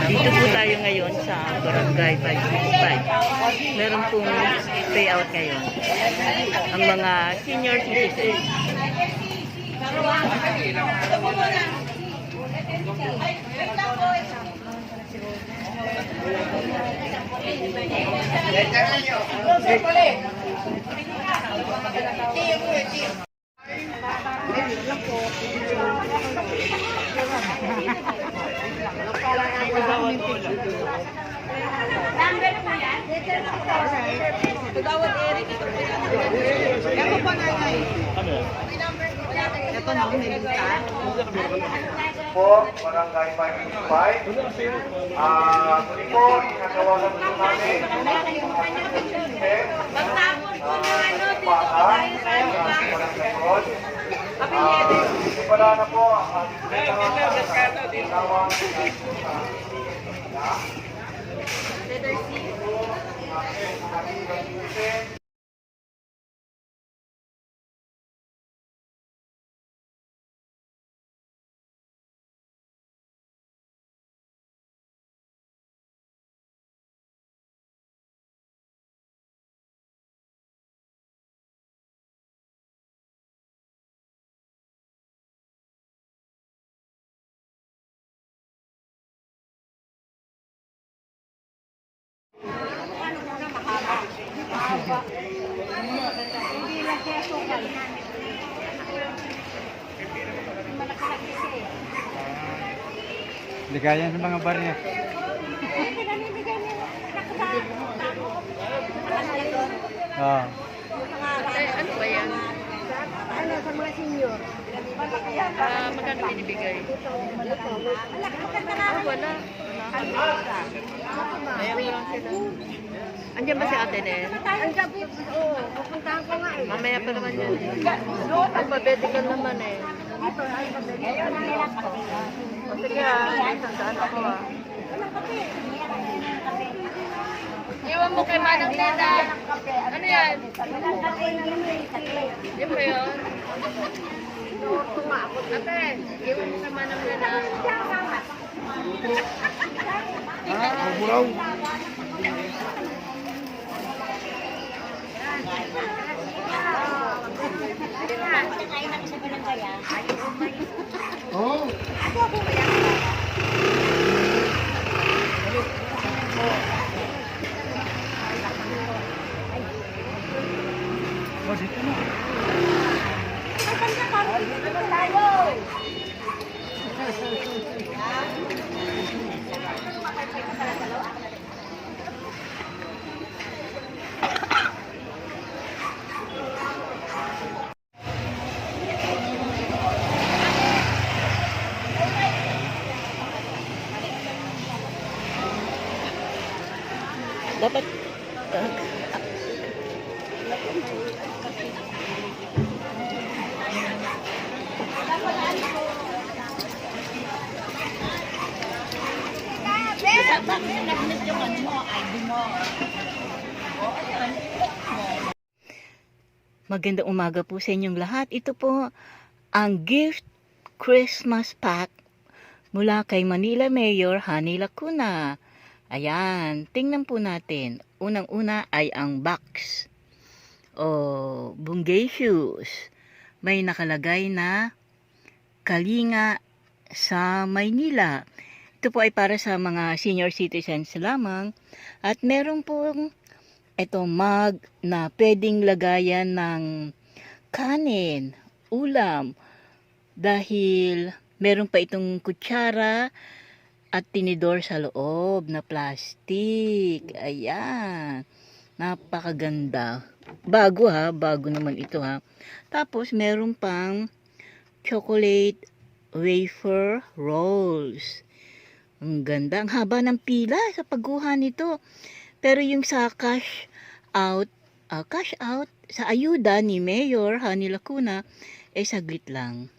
Dito po tayo ngayon sa Barangay 565. Meron pong payout ngayon. Ang mga senior citizens. Po, Barangay 565. Muli po, inagawagan po namin Pagtapos po ng ano, dito po Barangay tayo sa Road. Wala na po ang ating tinawag. letter C. Hindi lang kaya sukal. Malaki-laki siya eh. Ligayan sa mga bar niya. Pinamimigay niya Oo. Ano ba yan? ano sa mga senior. Magkano binibigay? Malaki-laki na Wala. Ayan mo lang sila. Andiyan ba si ate Nel? Ang gabi, oo, pupuntahan ko nga eh. Mamaya pa naman yun. Alphabetical naman eh. Dito, ay ngayon ang nila O sige sandaan ako Iwan mo kay Manang Nena. Ano yan? Yan ba yun? Ate, iwan mo kay Manang Nena. Buraw. Oh. Oh, dito na. Dapat Magandang umaga po sa inyong lahat. Ito po ang gift Christmas pack mula kay Manila Mayor Hani Lacuna. Ayan, tingnan po natin. Unang-una ay ang box. Bungay shoes. May nakalagay na Kalinga sa Maynila. Ito po ay para sa mga senior citizens lamang. At meron pong mug na pwedeng lagayan ng kanin, ulam. Dahil meron pa itong kutsara at tinidor sa loob na plastic. Ayan. Napakaganda. Bago bago naman ito Tapos meron pang chocolate wafer rolls. Ang ganda. Ang haba ng pila sa pagkuha nito. Pero yung sa cash out sa ayuda ni Mayor Hani Lacuna, saglit lang.